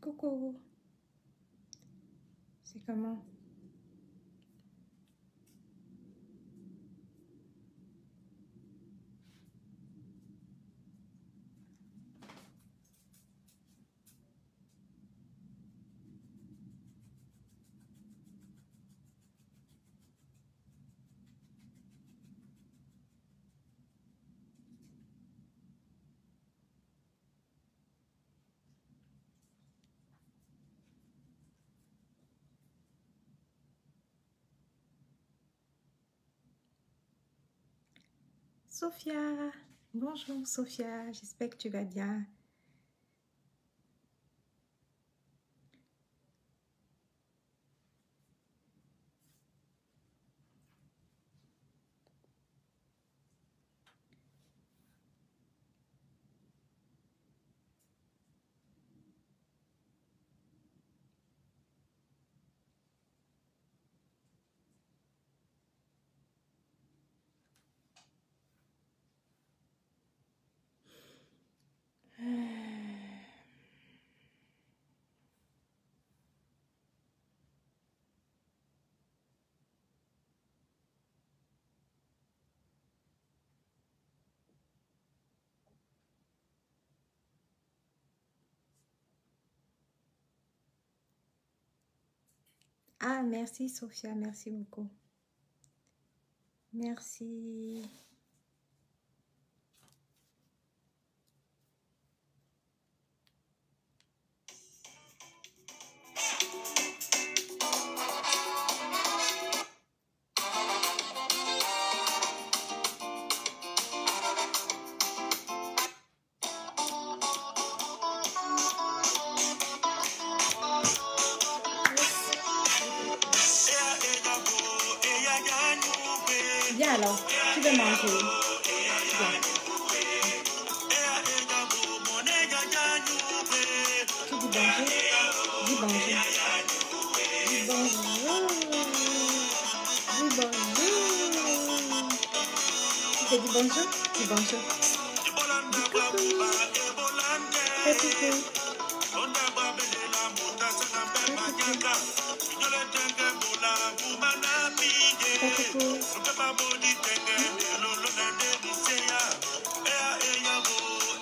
Coucou. C'est comment? Sophia. Bonjour Sophia, j'espère que tu vas bien. Ah, merci Sophia, merci beaucoup. Merci. Viens alors, tu veux manger. Viens. Tu dis bonjour. Dis bonjour. Dis bonjour. Dis bonjour. Tu te dis bonjour. Dis bonjour. Dis coucou. Fais coucou. Fais coucou.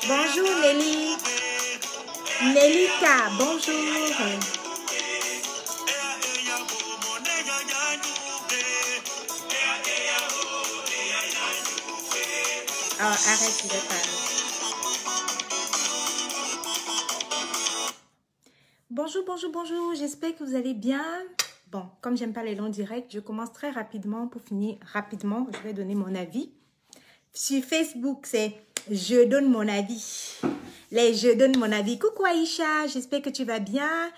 Bonjour Nelly. Nellika, bonjour. Oh, arrête, je vais parler. Bonjour, bonjour, bonjour. J'espère que vous allez bien. Bon, comme j'aime pas les longs directs, je commence très rapidement pour finir rapidement. Je vais donner mon avis. Sur Facebook, c'est « Je donne mon avis ». Les « Je donne mon avis ». Coucou Aïcha, j'espère que tu vas bien.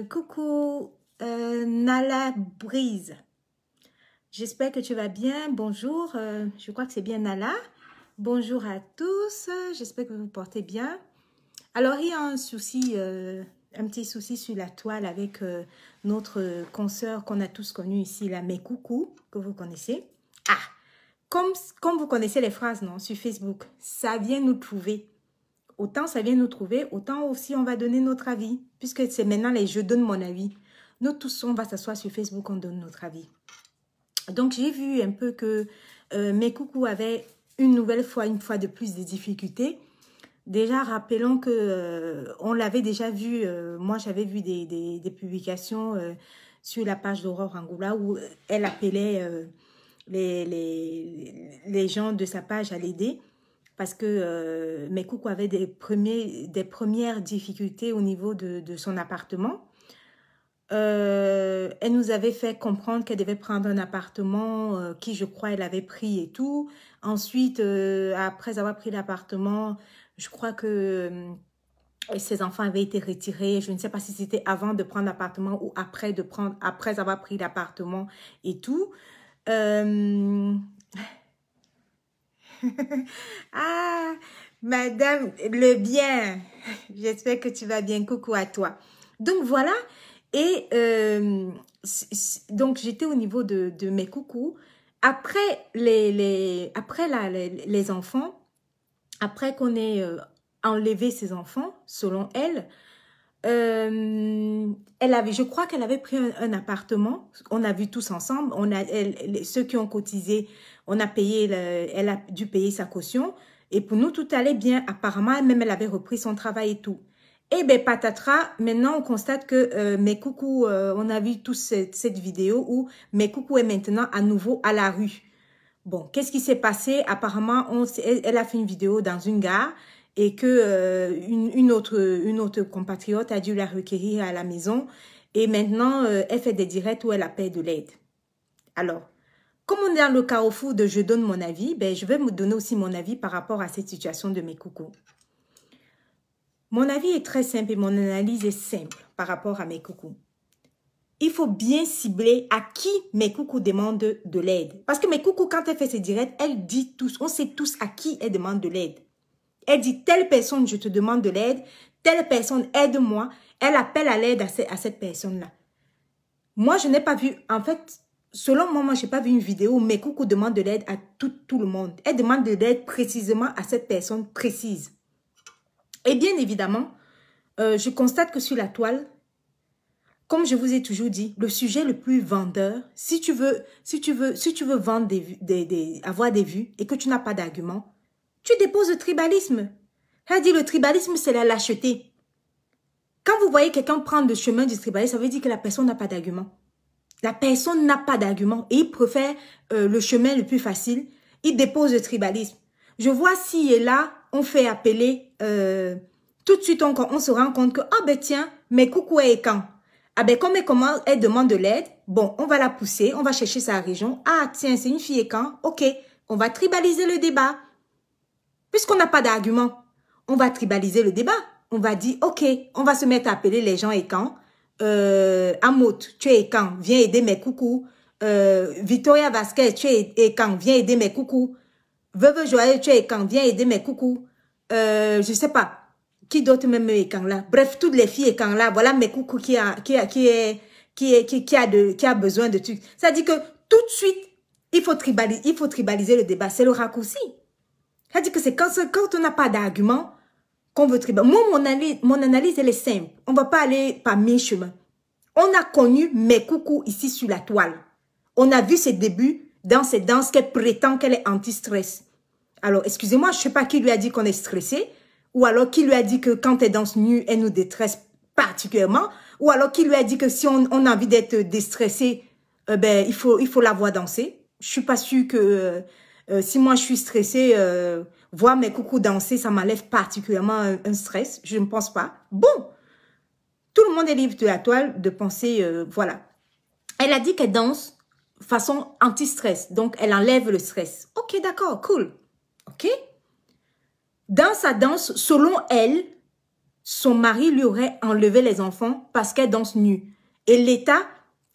Coucou Nala Brise. J'espère que tu vas bien. Bonjour, je crois que c'est bien Nala. Bonjour à tous, j'espère que vous vous portez bien. Alors, il y a un souci, un petit souci sur la toile avec notre consoeur qu'on a tous connu ici, la Mekoukou, que vous connaissez. Ah, comme vous connaissez les phrases, non, sur Facebook, ça vient nous trouver. Autant ça vient nous trouver, autant aussi on va donner notre avis. Puisque c'est maintenant les « Je donne mon avis ». Nous tous, on va s'asseoir sur Facebook, on donne notre avis. Donc, j'ai vu un peu que Mekoukou avait une fois de plus des difficultés. Déjà, rappelons que on l'avait déjà vu, moi j'avais vu des publications sur la page d'Aurore Angoula où elle appelait les gens de sa page à l'aider parce que Mekoukou avait des premières difficultés au niveau de son appartement. Elle nous avait fait comprendre qu'elle devait prendre un appartement qui, je crois, elle avait pris et tout. Ensuite, après avoir pris l'appartement, je crois que ses enfants avaient été retirés. Je ne sais pas si c'était avant de prendre l'appartement ou après avoir pris l'appartement et tout. Ah, Madame le bien, j'espère que tu vas bien. Coucou à toi. Donc voilà, et donc j'étais au niveau de mes coucous. Après les enfants, après qu'on ait enlevé ces enfants, selon elle, je crois qu'elle avait pris un appartement. On a vu tous ensemble. Ceux qui ont cotisé, on a payé, elle a dû payer sa caution. Et pour nous, tout allait bien. Apparemment, même elle avait repris son travail et tout. Et ben patatras, maintenant on constate que Mekoukou, on a vu tous cette vidéo où Mekoukou est maintenant à nouveau à la rue. Bon, qu'est-ce qui s'est passé? Apparemment, elle a fait une vidéo dans une gare et que une autre compatriote a dû la requérir à la maison. Et maintenant, elle fait des directs où elle appelle de l'aide. Alors, comme on est dans le carrefour de je donne mon avis, ben, je vais me donner aussi mon avis par rapport à cette situation de Mekoukou. Mon avis est très simple et mon analyse est simple par rapport à Mekoukou. Il faut bien cibler à qui Mekoukou demande de l'aide. Parce que Mekoukou, quand elle fait ses directs, elle dit tous, on sait tous à qui elle demande de l'aide. Elle dit, telle personne, je te demande de l'aide, telle personne, aide-moi. Elle appelle à l'aide à cette personne-là. Moi, je n'ai pas vu, en fait, selon moi, je n'ai pas vu une vidéo où Mekoukou demande de l'aide à tout le monde. Elle demande de l'aide précisément à cette personne précise. Et bien évidemment, je constate que sur la toile, comme je vous ai toujours dit, le sujet le plus vendeur, si tu veux vendre avoir des vues et que tu n'as pas d'argument, tu déposes le tribalisme. C'est-à-dire le tribalisme, c'est la lâcheté. Quand vous voyez quelqu'un prendre le chemin du tribalisme, ça veut dire que la personne n'a pas d'argument. La personne n'a pas d'argument et il préfère le chemin le plus facile. Il dépose le tribalisme. Je vois si et là, on fait appeler, tout de suite on se rend compte que, ah ben tiens, Mekoukou est quand? Ah ben comme elle demande de l'aide, bon, on va la pousser, on va chercher sa région. Ah tiens, c'est une fille et quand? Ok, on va tribaliser le débat. Puisqu'on n'a pas d'argument, on va tribaliser le débat. On va dire, ok, on va se mettre à appeler les gens et quand? Amot, tu es quand? Viens aider Mekoukou. Victoria Vasquez, tu es quand? Viens aider Mekoukou. Veuve Joël, tu es quand? Viens aider Mekoukou. Je sais pas. Qui d'autre même est quand là? Bref, toutes les filles et quand là, voilà Mekoukou qui a besoin de trucs. Ça dit que tout de suite, il faut tribaliser le débat. C'est le raccourci. Ça dit que c'est quand on n'a pas d'argument qu'on veut tribaliser. Moi, mon analyse, elle est simple. On va pas aller par mille chemins. On a connu Mekoukou ici sur la toile. On a vu ses débuts dans ces danses qu'elle prétend qu'elle est anti-stress. Alors, excusez-moi, je sais pas qui lui a dit qu'on est stressé. Ou alors qui lui a dit que quand elle danse nue, elle nous détresse particulièrement. Ou alors qui lui a dit que si on a envie d'être déstressé, ben, il faut la voir danser. Je suis pas sûre que si moi je suis stressée, voir Mekoukou danser, ça m'enlève particulièrement un stress. Je ne pense pas. Bon, tout le monde est libre de la toile de penser, voilà. Elle a dit qu'elle danse façon anti-stress. Donc, elle enlève le stress. Ok, d'accord, cool. Ok. Dans sa danse, selon elle, son mari lui aurait enlevé les enfants parce qu'elle danse nue. Et l'État,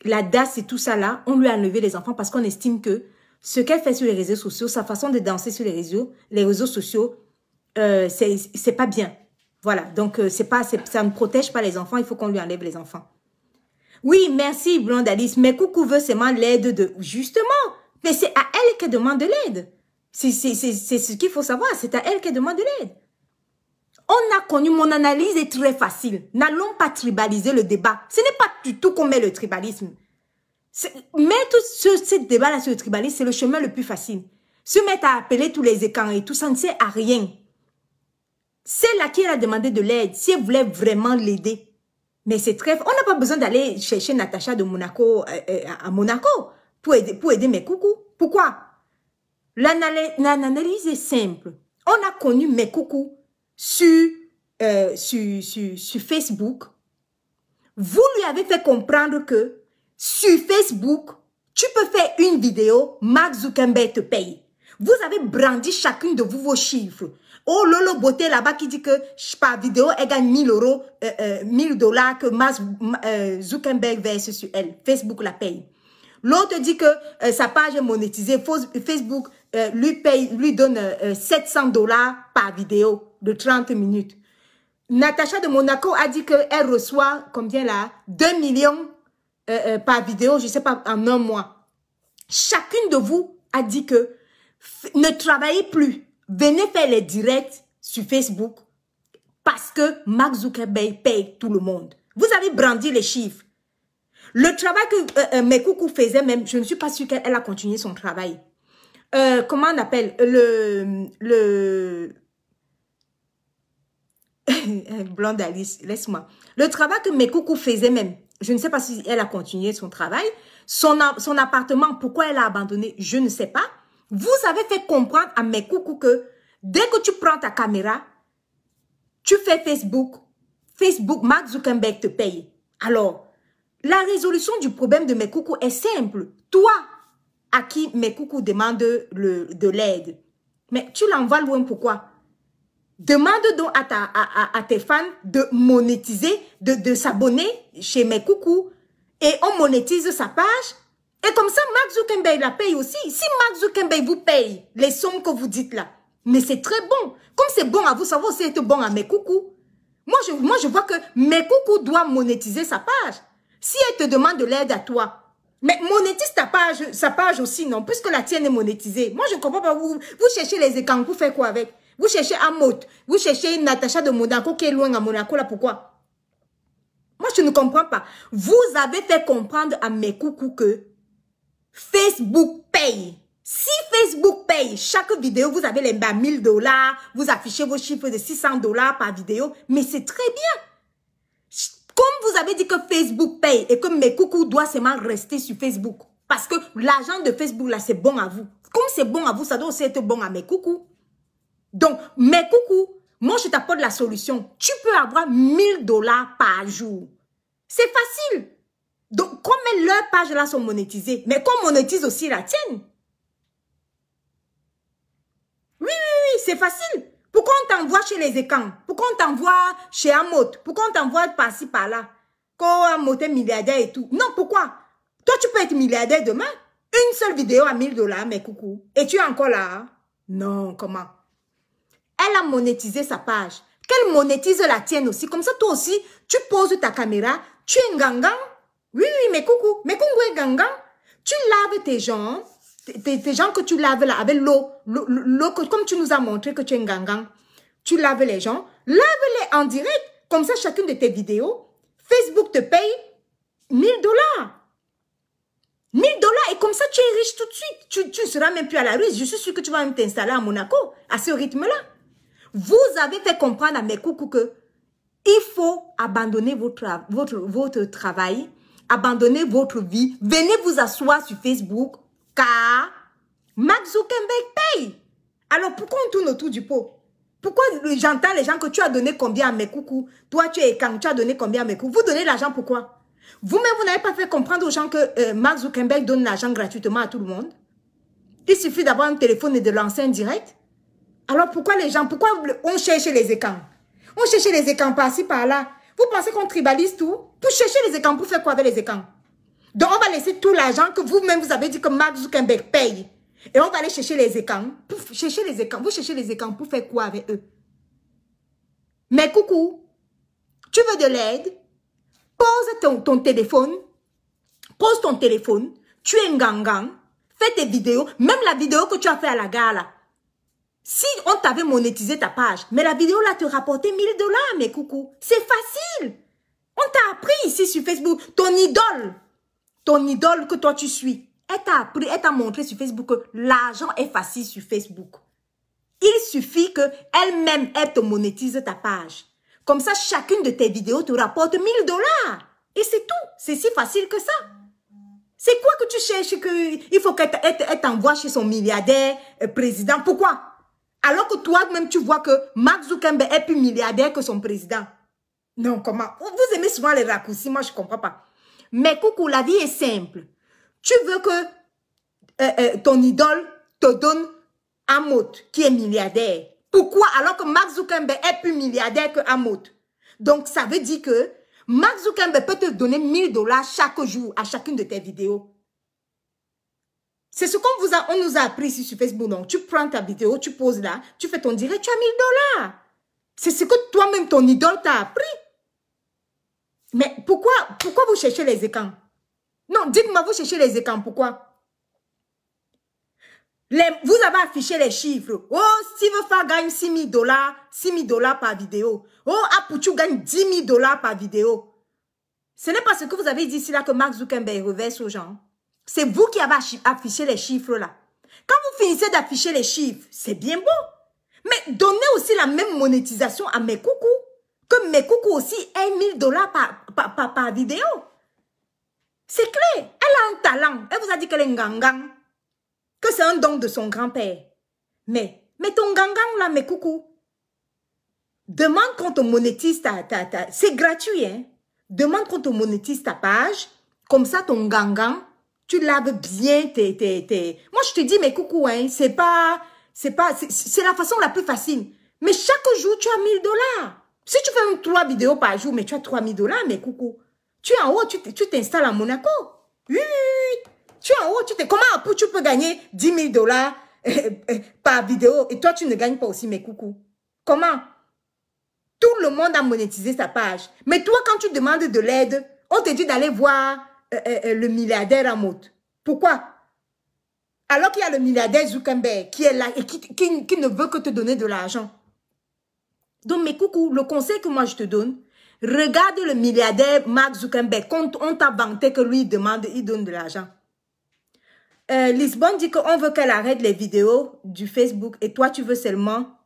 la DAS et tout ça là, on lui a enlevé les enfants parce qu'on estime que ce qu'elle fait sur les réseaux sociaux, sa façon de danser sur les réseaux sociaux, c'est pas bien. Voilà, donc ça ne protège pas les enfants, il faut qu'on lui enlève les enfants. Oui, merci Blonde Alice, mais Coucou veut seulement l'aide de... Justement, mais c'est à elle qu'elle demande de l'aide. C'est ce qu'il faut savoir, c'est à elle qu'elle demande de l'aide. On a connu, mon analyse est très facile. N'allons pas tribaliser le débat. Ce n'est pas du tout qu'on met le tribalisme. Mettre ce débat-là sur le tribalisme, c'est le chemin le plus facile. Se mettre à appeler tous les écrans et tout ça ne sert à rien. C'est là qui elle a demandé de l'aide, si elle voulait vraiment l'aider. Mais c'est très... On n'a pas besoin d'aller chercher Natacha de Monaco à Monaco pour aider Mekoukou. Pourquoi? L'analyse est simple. On a connu Mekoukou sur Facebook. Vous lui avez fait comprendre que sur Facebook, tu peux faire une vidéo, Mark Zuckerberg te paye. Vous avez brandi chacune de vous vos chiffres. Oh, Lolo Beauté là-bas qui dit que par vidéo, elle gagne 1000 €, 1000 $ que Mark Zuckerberg verse sur elle. Facebook la paye. L'autre dit que sa page est monétisée. Facebook lui donne 700 $ par vidéo de 30 minutes. Natacha de Monaco a dit qu'elle reçoit, combien là? 2 millions par vidéo, je ne sais pas, en un mois. Chacune de vous a dit que ne travaillez plus. Venez faire les directs sur Facebook. Parce que Mark Zuckerberg paye tout le monde. Vous avez brandi les chiffres. Le travail que Mekoukou faisait même, je ne suis pas sûre qu'elle a continué son travail. Comment on appelle Blonde Alice, laisse-moi. Le travail que Mekoukou faisait même, je ne sais pas si elle a continué son travail. Son appartement, pourquoi elle a abandonné, je ne sais pas. Vous avez fait comprendre à Mekoukou que dès que tu prends ta caméra, tu fais Facebook, Mark Zuckerberg te paye. Alors, la résolution du problème de Mekoukou est simple. Toi, à qui Mekoukou demande de l'aide, mais tu l'envoies loin, pourquoi? Demande donc à tes fans de monétiser, de s'abonner chez Mekoukou et on monétise sa page. Et comme ça, Mark Zuckerberg la paye aussi. Si Mark Zuckerberg vous paye les sommes que vous dites là, mais c'est très bon. Comme c'est bon à vous, ça va aussi être bon à Mekoukou. Moi, je vois que Mekoukou doit monétiser sa page. Si elle te demande de l'aide à toi, mais monétise sa page aussi, non? Puisque la tienne est monétisée. Moi, je ne comprends pas. Vous cherchez les écrans, vous faites quoi avec? Vous cherchez Amot, vous cherchez Natacha de Monaco qui est loin à Monaco, là, pourquoi? Moi, je ne comprends pas. Vous avez fait comprendre à Mekoukou que Facebook paye. Si Facebook paye chaque vidéo, vous avez les 1000 $, vous affichez vos chiffres de 600 $ par vidéo, mais c'est très bien. Comme vous avez dit que Facebook paye et que Mekoukou doit seulement rester sur Facebook, parce que l'argent de Facebook, là, c'est bon à vous. Comme c'est bon à vous, ça doit aussi être bon à Mekoukou. Donc, Mekoukou, moi, je t'apporte la solution. Tu peux avoir 1000 $ par jour. C'est facile. Donc, comme leurs pages là sont monétisées, mais qu'on monétise aussi la tienne. Oui, c'est facile. Pourquoi on t'envoie chez les écrans? Pourquoi on t'envoie chez Amot? Pourquoi on t'envoie par-ci, par-là? Quand Amot est milliardaire et tout. Non, pourquoi? Toi, tu peux être milliardaire demain. Une seule vidéo à 1000 $, mais coucou. Et tu es encore là? Non, comment? Elle a monétisé sa page. Qu'elle monétise la tienne aussi. Comme ça, toi aussi, tu poses ta caméra. Tu es gangan. Oui, mais coucou. Mais coucou est gangan. Tu laves tes jambes. Tes gens que tu laves là avec l'eau, comme tu nous as montré que tu es un gangan, tu laves les gens, lave-les en direct, comme ça chacune de tes vidéos, Facebook te paye 1000 $. 1000 $ et comme ça tu es riche tout de suite, tu ne seras même plus à la rue, je suis sûre que tu vas même t'installer à Monaco, à ce rythme-là. Vous avez fait comprendre à mes coucous que il faut abandonner votre travail, abandonner votre vie, venez vous asseoir sur Facebook, car Mark Zuckerberg paye. Alors, pourquoi on tourne autour du pot? Pourquoi j'entends les gens que tu as donné combien à mes coucous? Toi, tu es quand tu as donné combien à mes coucous? Vous donnez l'argent pourquoi? Vous-même, vous n'avez pas fait comprendre aux gens que Mark Zuckerberg donne l'argent gratuitement à tout le monde. Il suffit d'avoir un téléphone et de lancer un direct. Alors, pourquoi les gens, pourquoi on cherche les écrans? On cherche les écrans par-ci, par-là. Vous pensez qu'on tribalise tout? Pour chercher les écrans, pour faire quoi avec les écrans? Donc, on va laisser tout l'argent que vous-même, vous avez dit que Mark Zuckerberg paye. Et on va aller chercher les écrans. Pour chercher les écrans. Vous cherchez les écrans pour faire quoi avec eux? Mais coucou, tu veux de l'aide? Pose ton téléphone. Pose ton téléphone. Tu es un gangan. Fais tes vidéos. Même la vidéo que tu as fait à la gare là. Si on t'avait monétisé ta page, mais la vidéo là te rapportait 1000 $, mais coucou. C'est facile. On t'a appris ici sur Facebook. Ton idole que toi tu suis, elle t'a appris, elle t'a montré sur Facebook que l'argent est facile sur Facebook. Il suffit qu'elle-même, elle te monétise ta page. Comme ça, chacune de tes vidéos te rapporte 1000 $. Et c'est tout. C'est si facile que ça. C'est quoi que tu cherches qu'il faut qu'elle t'envoie chez son milliardaire président? Pourquoi? Alors que toi-même, tu vois que Mark Zuckerberg est plus milliardaire que son président. Non, comment? Vous aimez souvent les raccourcis, moi je ne comprends pas. Mais coucou, la vie est simple. Tu veux que ton idole te donne Amot, qui est milliardaire. Pourquoi? Alors que Mark Zuckerberg est plus milliardaire que Amot. Donc, ça veut dire que Mark Zuckerberg peut te donner 1000 $ chaque jour à chacune de tes vidéos. C'est ce qu'on nous a appris ici sur Facebook. Donc, tu prends ta vidéo, tu poses là, tu fais ton direct, tu as 1000 $. C'est ce que toi-même, ton idole t'a appris. Mais pourquoi vous cherchez les écrans? Non, dites-moi, vous cherchez les écrans, pourquoi? Vous avez affiché les chiffres. Oh, Steve Fa gagne $6 000 par vidéo. Oh, Apuchu gagne $10 000 par vidéo. Ce n'est pas ce que vous avez dit ici là que Mark Zuckerberg reverse aux gens. C'est vous qui avez affiché les chiffres là. Quand vous finissez d'afficher les chiffres, c'est bien beau. Mais donnez aussi la même monétisation à mes coucous. Que mes coucous aussi aient $1000 par vidéo. C'est clair. Elle a un talent. Elle vous a dit qu'elle est gangang. Que c'est un don de son grand-père. Mais ton gangang là, mes coucous. Demande qu'on te monétise c'est gratuit, hein. Demande qu'on te monétise ta page. Comme ça, ton gangang, tu laves bien Moi, je te dis, mes coucous, hein, c'est la façon la plus facile. Mais chaque jour, tu as $1000. Si tu fais 3 vidéos par jour, mais tu as $3000, mes coucous. Tu es en haut, tu t'installes à Monaco. Oui. Tu es en haut, comment tu peux gagner $10 000 par vidéo et toi, tu ne gagnes pas aussi, mes coucous? Comment? Tout le monde a monétisé sa page. Mais toi, quand tu demandes de l'aide, on te dit d'aller voir le milliardaire en mode. Pourquoi? Alors qu'il y a le milliardaire Zuckerberg qui est là et qui ne veut que te donner de l'argent. Donc, mes coucous, le conseil que moi je te donne, regarde le milliardaire Mark Zuckerberg. Quand on t'a vanté que lui, il donne de l'argent. Lisbonne dit qu'on veut qu'elle arrête les vidéos du Facebook et toi, tu veux seulement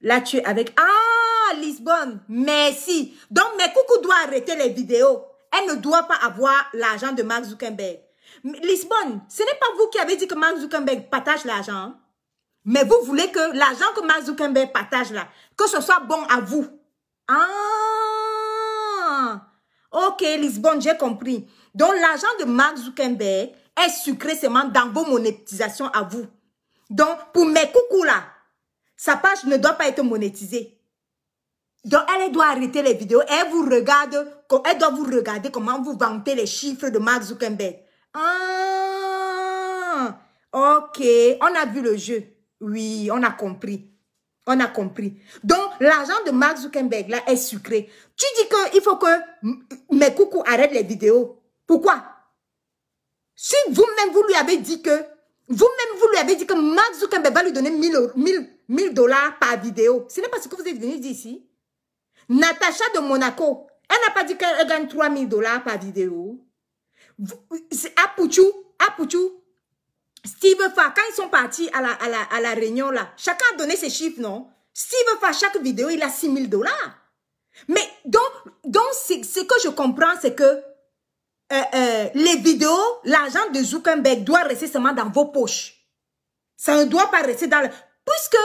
la tuer avec... Ah, Lisbonne, merci. Donc, mes coucous doivent arrêter les vidéos. Elle ne doit pas avoir l'argent de Mark Zuckerberg. Lisbonne, ce n'est pas vous qui avez dit que Mark Zuckerberg partage l'argent. Hein? Mais vous voulez que l'argent que Mark Zuckerberg partage là, que ce soit bon à vous. Ah, ok, Lisbonne, j'ai compris. Donc, l'argent de Mark Zuckerberg est sucré seulement dans vos monétisations à vous. Donc, pour mes coucous là, sa page ne doit pas être monétisée. Donc, elle doit arrêter les vidéos. Elle doit vous regarder comment vous vantez les chiffres de Mark Zuckerberg. Ah, ok, on a vu le jeu. Oui, on a compris. On a compris. Donc, l'argent de Mark Zuckerberg là est sucré. Tu dis qu'il faut que mes coucous arrêtent les vidéos. Pourquoi? Si vous-même, vous lui avez dit que Mark Zuckerberg va lui donner $1000 par vidéo. Ce n'est pas ce que vous êtes venu dire ici. Natacha de Monaco, elle n'a pas dit qu'elle gagne $3000 par vidéo. Apuchu, Steve Fa, quand ils sont partis à la réunion là, chacun a donné ses chiffres, non? Steve Fa, chaque vidéo, il a $6000. Mais donc ce que je comprends, c'est que les vidéos, l'argent de Zuckerberg doit rester seulement dans vos poches. Ça ne doit pas rester dans le... Puisque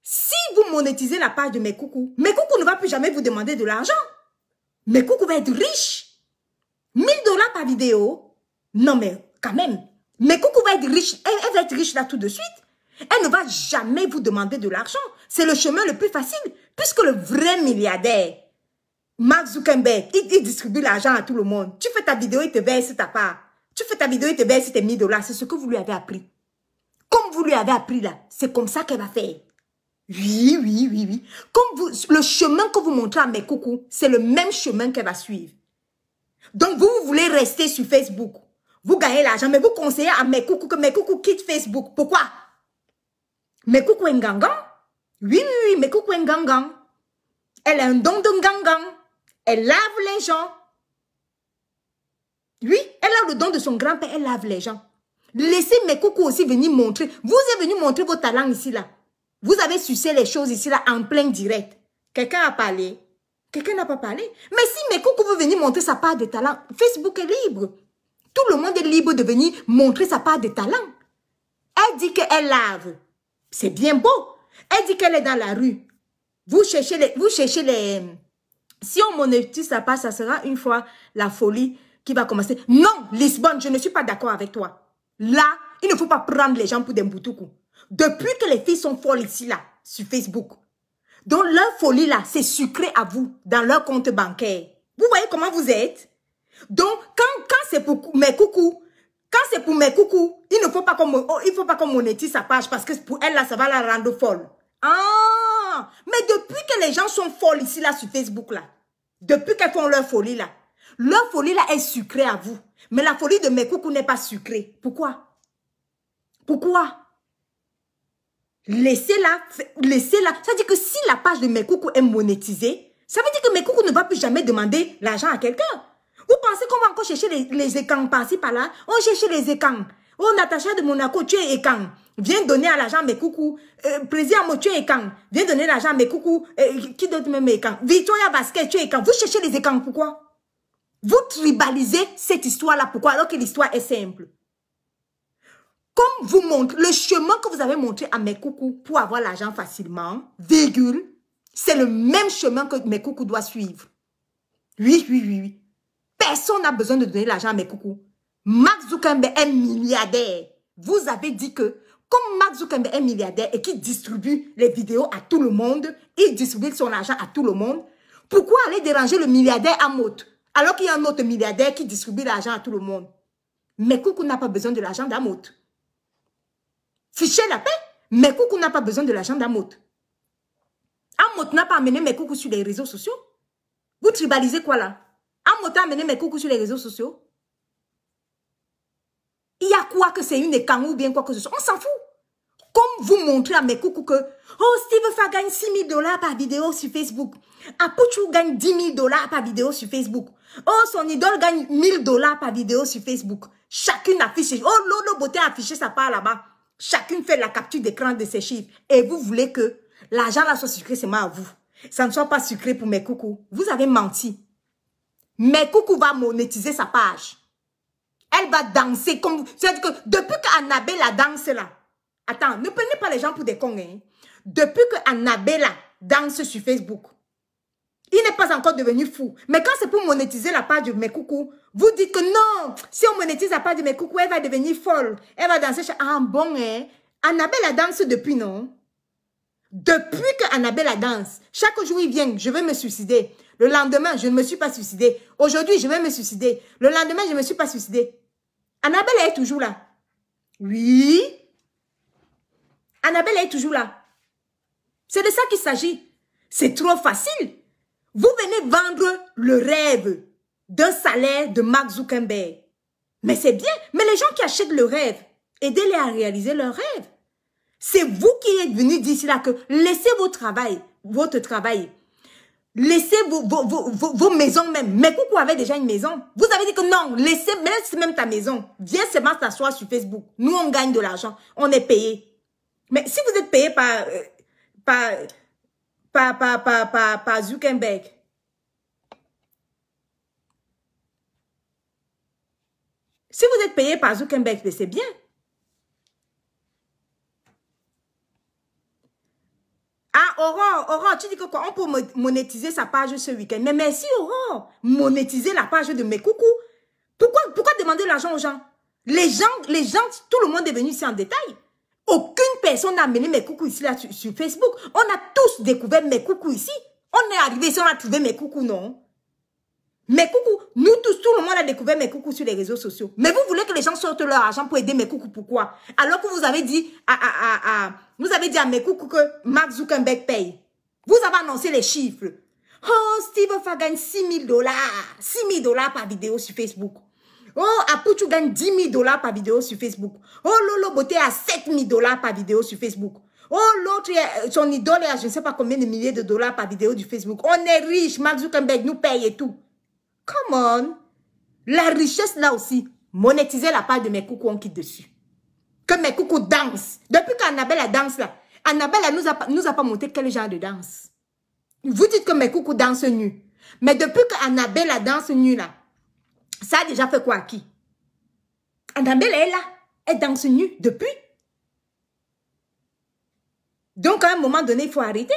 si vous monétisez la page de mes coucous ne va plus jamais vous demander de l'argent. Mes coucous va être riche. $1000 par vidéo. Non mais quand même. Mes coucous va être riche. Elle va être riche là tout de suite. Elle ne va jamais vous demander de l'argent. C'est le chemin le plus facile. Puisque le vrai milliardaire, Mark Zuckerberg, il distribue l'argent à tout le monde. Tu fais ta vidéo, il te verse ta part. Tu fais ta vidéo, il te verse tes $1000. C'est ce que vous lui avez appris. Comme vous lui avez appris là, c'est comme ça qu'elle va faire. Oui. Comme le chemin que vous montrez à mes coucous, c'est le même chemin qu'elle va suivre. Donc, vous voulez rester sur Facebook. Vous gagnez l'argent, mais vous conseillez à mes coucous que mes coucous quittent Facebook. Pourquoi? Mes coucous sont gangan. Oui, mes coucous sont gangan. Elle a un don de gangan. Elle lave les gens. Oui, elle a le don de son grand-père, elle lave les gens. Laissez mes coucous aussi venir montrer. Vous êtes venu montrer vos talents ici, là. Vous avez sucé les choses ici, là, en plein direct. Quelqu'un a parlé. Quelqu'un n'a pas parlé. Mais si mes coucous veut venir montrer sa part de talent, Facebook est libre. Tout le monde est libre de venir montrer sa part de talent. Elle dit qu'elle lave. C'est bien beau. Elle dit qu'elle est dans la rue. Vous cherchez les... Si on monétise sa part, ça sera une fois la folie qui va commencer. Non, Lisbonne, je ne suis pas d'accord avec toi. Là, il ne faut pas prendre les gens pour des boutoukou. Depuis que les filles sont folles ici, là, sur Facebook, donc leur folie, là, c'est sucré à vous, dans leur compte bancaire. Vous voyez comment vous êtes? Donc, quand c'est pour mes coucous, il ne faut pas qu'on monétise sa page parce que pour elle, là, ça va la rendre folle. Ah! Mais depuis que les gens sont folles ici, là, sur Facebook, là, depuis qu'elles font leur folie, là est sucrée à vous. Mais la folie de mes coucous n'est pas sucrée. Pourquoi? Pourquoi? Laissez-la. Laissez-la. Ça veut dire que si la page de mes coucous est monétisée, ça veut dire que mes coucous ne va plus jamais demander l'argent à quelqu'un. Vous pensez qu'on va encore chercher les écans par-ci, par-là? On cherche les écans. Oh, Natacha de Monaco, tu es écan. Viens donner à l'argent à mes coucous. Plaisir à moi, tu es écan. Viens donner l'argent à mes coucous. Qui d'autre même écan? Victoria Vasquez, tu es écan. Vous cherchez les écans, pourquoi? Vous tribalisez cette histoire-là, pourquoi? Alors que l'histoire est simple. Comme vous montre, le chemin que vous avez montré à mes coucous pour avoir l'argent facilement, virgule, c'est le même chemin que mes coucous doivent suivre. Oui, oui, oui, oui. Personne n'a besoin de donner l'argent à mes coucous. Mark Zuckerberg est milliardaire. Vous avez dit que, comme Mark Zuckerberg est milliardaire et qu'il distribue les vidéos à tout le monde, il distribue son argent à tout le monde, pourquoi aller déranger le milliardaire Amot, alors qu'il y a un autre milliardaire qui distribue l'argent à tout le monde? Mes coucous n'a pas besoin de l'argent d'Amot. Fichez la paix. Mes coucous n'a pas besoin de l'argent d'Amot. Amot n'a pas amené mes coucous sur les réseaux sociaux. Vous tribalisez quoi là? Amot a amené mes coucous sur les réseaux sociaux. Il y a quoi que c'est une écan ou bien quoi que ce soit? On s'en fout. Comme vous montrez à mes coucous que oh, Steve Fa gagne 6 000 $ par vidéo sur Facebook. Apuchu gagne 10 000 $ par vidéo sur Facebook. Oh, son idole gagne 1 000 $ par vidéo sur Facebook. Chacune affiche. Oh, Lolo Beauté a affiché sa part là-bas. Chacune fait la capture d'écran de ses chiffres. Et vous voulez que l'argent là soit sucré seulement à vous. Ça ne soit pas sucré pour mes coucous. Vous avez menti. Mes coucous va monétiser sa page. Elle va danser comme... C'est-à-dire que depuis qu'Annabella danse là... Attends, ne prenez pas les gens pour des cons. Hein. Depuis qu'Annabella danse sur Facebook, il n'est pas encore devenu fou. Mais quand c'est pour monétiser la page de mes coucous, vous dites que non, si on monétise la page de mes coucous, elle va devenir folle. Elle va danser. Ah bon, hein? Annabella danse depuis, non? Depuis qu'Annabella danse, chaque jour il vient, je vais me suicider. Le lendemain, je ne me suis pas suicidée. Aujourd'hui, je vais me suicider. Le lendemain, je ne me suis pas suicidée. Annabella est toujours là. Oui. Annabella est toujours là. C'est de ça qu'il s'agit. C'est trop facile. Vous venez vendre le rêve d'un salaire de Mark Zuckerberg. Mais c'est bien. Mais les gens qui achètent le rêve, aidez-les à réaliser leur rêve. C'est vous qui êtes venu d'ici là que laissez votre travail. Laissez vos maisons même. Mais coucou avait déjà une maison. Vous avez dit que non, laisse même ta maison. Viens seulement t'asseoir sur Facebook. Nous, on gagne de l'argent. On est payé. Mais si vous êtes payé par Zuckerberg, si vous êtes payé par Zuckerberg, c'est bien. Ah, Aurore, tu dis que quoi? On peut monétiser sa page ce week-end. Mais merci, Aurore. Monétiser la page de mes coucous. Pourquoi demander l'argent aux gens? Les gens, tout le monde est venu ici en détail. Aucune personne n'a amené mes coucous ici là, sur Facebook. On a tous découvert mes coucous ici. On est arrivé ici, on a trouvé mes coucous, non? Mes coucous, nous tous, tout le monde a découvert mes coucous sur les réseaux sociaux. Mais vous voulez que les gens sortent leur argent pour aider mes coucous, pourquoi? Alors que vous avez dit à mes coucous que Mark Zuckerberg paye. Vous avez annoncé les chiffres. Oh, Steve Fa gagne 6 000 $. 6 000 $ par vidéo sur Facebook. Oh, Apuchu gagne 10 000 $ par vidéo sur Facebook. Oh, Lolo Beauté a 7 000 $ par vidéo sur Facebook. Oh, l'autre, son idole est à je ne sais pas combien de milliers de dollars par vidéo du Facebook. On est riche, Mark Zuckerberg nous paye et tout. Come on. La richesse là aussi, monétiser la part de mes coucous, on quitte dessus. Que mes coucous dansent. Depuis qu'Annabella danse là, Annabella nous a pas montré quel genre de danse. Vous dites que mes coucous dansent nus. Mais depuis qu'Annabella danse nue là, ça a déjà fait quoi à qui? Annabelle est là. Elle danse nue depuis. Donc, à un moment donné, il faut arrêter.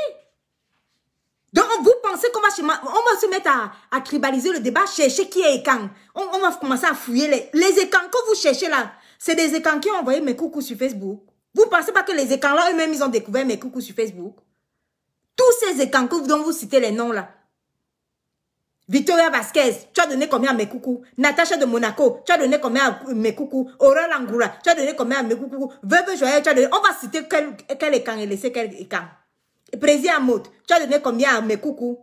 Donc, vous pensez qu'on va se mettre à tribaliser le débat, chercher qui est écan. On va commencer à fouiller les écans que vous cherchez là. C'est des écans qui ont envoyé mes coucous sur Facebook. Vous ne pensez pas que les écans là, eux-mêmes, ils ont découvert mes coucous sur Facebook? Tous ces écans dont vous citez les noms là. Victoria Vasquez, tu as donné combien à mes coucous? Natacha de Monaco, tu as donné combien à mes coucous? Aurore Langoura, tu as donné combien à mes coucous? Veuve Joël, tu as donné... On va citer quel écan et laisser quel écan. Président Amot, tu as donné combien à mes coucous?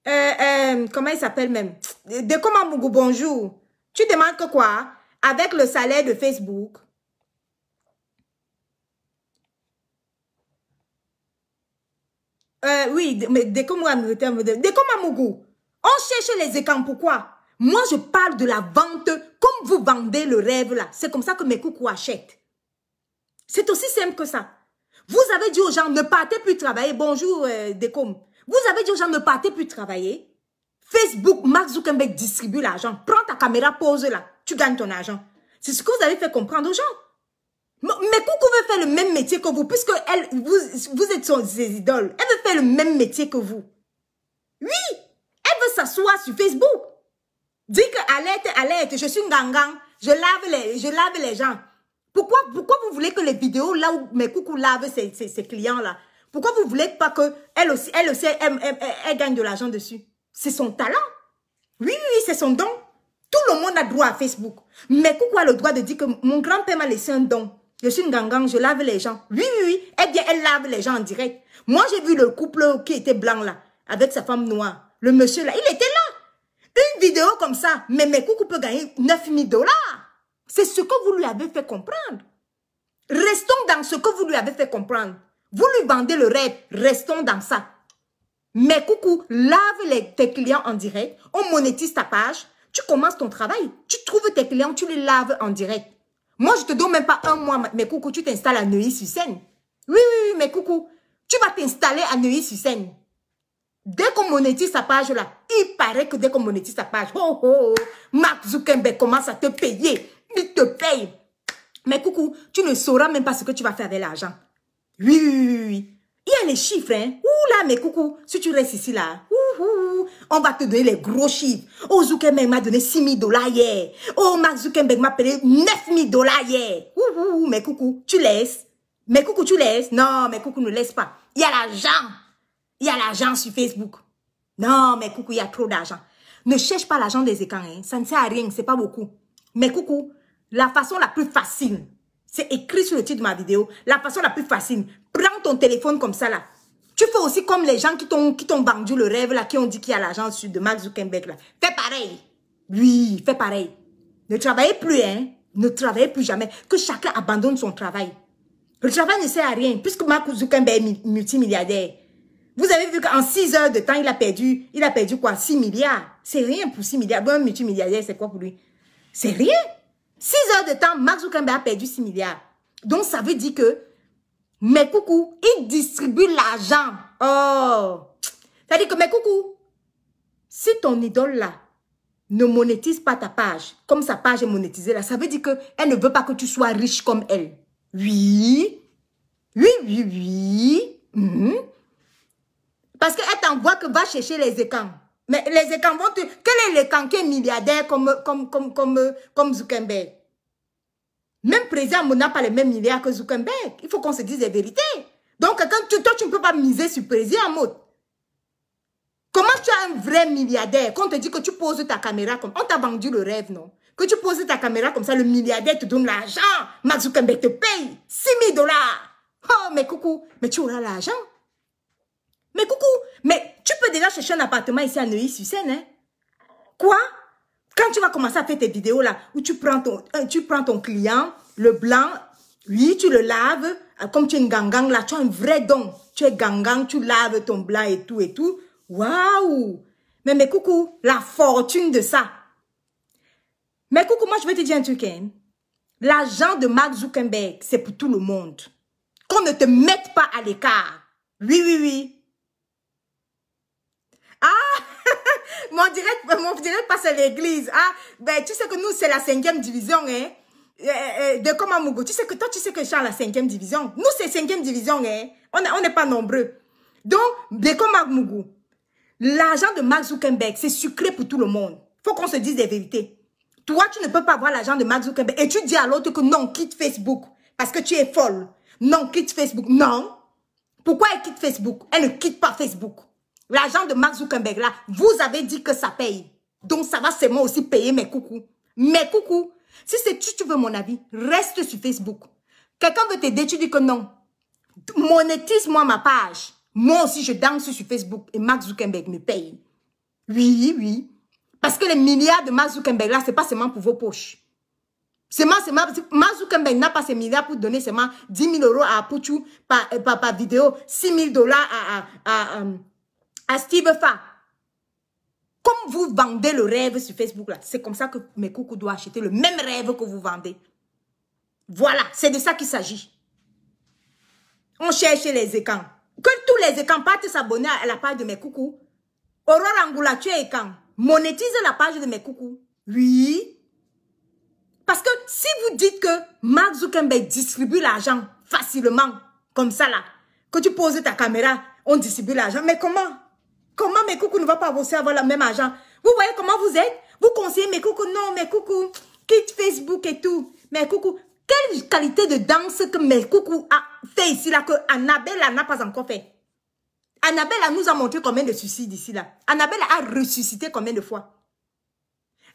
Comment il s'appelle même? De comment Mougou, bonjour. Tu demandes que quoi? Avec le salaire de Facebook, Oui, mais dès que moi, Mougou, on cherche les écrans, pourquoi? Moi, je parle de la vente, comme vous vendez le rêve là. C'est comme ça que mes coucous achètent. C'est aussi simple que ça. Vous avez dit aux gens, ne partez plus travailler. Bonjour, Decom. Vous avez dit aux gens, ne partez plus travailler. Facebook, Mark Zuckerberg distribue l'argent. Prends ta caméra, pose là. Tu gagnes ton argent. C'est ce que vous avez fait comprendre aux gens. Mais Coucou veut faire le même métier que vous, puisque vous êtes ses idoles. Elle veut faire le même métier que vous. Oui, elle veut s'asseoir sur Facebook. Dit que alerte, je suis une gangang, je lave les gens. Pourquoi vous voulez que les vidéos là où mes coucous lavent ses clients là, pourquoi vous voulez pas que elle aussi elle gagne de l'argent dessus? C'est son talent. Oui, c'est son don. Tout le monde a droit à Facebook. Mais coucou a le droit de dire que mon grand-père m'a laissé un don. Je suis une gangang, je lave les gens. Oui. Eh bien, elle lave les gens en direct. Moi, j'ai vu le couple qui était blanc là, avec sa femme noire. Le monsieur là, il était là. Une vidéo comme ça, mais mes coucous peut gagner 9000 $. C'est ce que vous lui avez fait comprendre. Restons dans ce que vous lui avez fait comprendre. Vous lui vendez le rêve, restons dans ça. Mais coucou, lave tes clients en direct, on monétise ta page, tu commences ton travail, tu trouves tes clients, tu les laves en direct. Moi, je te donne même pas un mois, mais coucou, tu t'installes à Neuilly-sur-Seine. Oui, mais coucou, tu vas t'installer à Neuilly-sur-Seine. Dès qu'on monétise sa page là, il paraît que dès qu'on monétise sa page, Mark Zuckerberg commence à te payer. Il te paye. Mais coucou, tu ne sauras même pas ce que tu vas faire avec l'argent. Oui. Il y a les chiffres, hein. Ouh là, mais coucou, si tu restes ici là, on va te donner les gros chiffres. Oh, Zuckerberg m'a donné 6000 $ hier. Oh, Mark Zuckerberg m'a payé 9000 $ hier. Mais coucou, tu laisses. Mais coucou, tu laisses. Non, mais coucou, ne laisse pas. Il y a l'argent. Il y a l'argent sur Facebook. Non, mais coucou, il y a trop d'argent. Ne cherche pas l'argent des écrans, hein. Ça ne sert à rien, c'est pas beaucoup. Mais coucou, la façon la plus facile, c'est écrit sur le titre de ma vidéo, la façon la plus facile, prends ton téléphone comme ça là. Tu fais aussi comme les gens qui t'ont vendu le rêve là, qui ont dit qu'il y a l'argent sur de Mark Zuckerberg là. Fais pareil. Oui, fais pareil. Ne travaillez plus, hein. Ne travaillez plus jamais. Que chacun abandonne son travail. Le travail ne sert à rien, puisque Mark Zuckerberg est multimilliardaire. Vous avez vu qu'en 6 heures de temps, il a perdu quoi? 6 milliards. C'est rien pour 6 milliards. Bon, un multimilliardaire, c'est quoi pour lui? C'est rien. 6 heures de temps, Mark Zuckerberg a perdu 6 milliards. Donc, ça veut dire que, mais coucou, il distribue l'argent. Oh! C'est-à-dire que, mais coucou, si ton idole là ne monétise pas ta page, comme sa page est monétisée là, ça veut dire qu'elle ne veut pas que tu sois riche comme elle. Oui. Parce qu'elle t'envoie que va chercher les écrans. Mais les écrans vont te... Quel est l'écran qui est milliardaire comme Zuckerberg? Même président n'a pas les mêmes milliards que Zuckerberg. Il faut qu'on se dise la vérité. Donc, toi, tu ne peux pas miser sur président, mode. Comment tu as un vrai milliardaire? Quand on te dit que tu poses ta caméra comme... On t'a vendu le rêve, non? Que tu poses ta caméra comme ça, le milliardaire te donne l'argent. Mark Zuckerberg te paye 6000 $. Oh, mais coucou, mais tu auras l'argent. Mais coucou, mais tu peux déjà chercher un appartement ici à Neuilly-sur-Seine, hein? Quoi? Quand tu vas commencer à faire tes vidéos là, où tu prends ton client, le blanc, oui, tu le laves, comme tu es une gangang là, tu as un vrai don. Tu es gangang, tu laves ton blanc et tout. Waouh! Mais coucou, la fortune de ça. Mais coucou, moi je vais te dire un truc, hein? L'argent de Mark Zuckerberg, c'est pour tout le monde. Qu'on ne te mette pas à l'écart. Oui. Ah, mon direct passe à l'église. Ah, ben, tu sais que nous, c'est la 5e division, hein. De Komamougou. Tu sais que je suis à la 5e division. Nous, c'est 5e division, hein. On n'est pas nombreux. Donc, de Komamougou, l'argent de Mark Zuckerberg, c'est sucré pour tout le monde. Faut qu'on se dise des vérités. Toi, tu ne peux pas avoir l'argent de Mark Zuckerberg et tu dis à l'autre que non, quitte Facebook. Parce que tu es folle. Non, quitte Facebook. Non. Pourquoi elle quitte Facebook? Elle ne quitte pas Facebook. L'argent de Mark Zuckerberg, là, vous avez dit que ça paye. Donc, ça va seulement aussi payer mes coucous. Mes coucous, si tu veux mon avis, reste sur Facebook. Quelqu'un veut t'aider, tu dis que non. Monétise-moi ma page. Moi aussi, je danse sur Facebook et Mark Zuckerberg me paye. Oui. Parce que les milliards de Mark Zuckerberg, là, c'est pas seulement pour vos poches. Mark Zuckerberg n'a pas ces milliards pour donner seulement 10 000 € à Puchu par vidéo, 6 000 $ à Steve Fa. Comme vous vendez le rêve sur Facebook, là, c'est comme ça que mes coucous doivent acheter le même rêve que vous vendez. Voilà, c'est de ça qu'il s'agit. On cherche les écrans. Que tous les écrans partent s'abonner à la page de mes coucous. Aurore Angoula, tu es écran. Monétise la page de mes coucous. Oui. Parce que si vous dites que Mark Zuckerberg distribue l'argent facilement, comme ça là, que tu poses ta caméra, on distribue l'argent, mais comment? Comment mes coucous ne vont pas aussi avoir le même argent? Vous voyez comment vous êtes? Vous conseillez mes coucous, non, mes coucous, quitte Facebook et tout. Mes coucous, quelle qualité de danse que mes coucous a fait ici là, que Annabelle n'a pas encore fait? Annabelle nous a montré combien de suicides ici là. Annabelle a ressuscité combien de fois?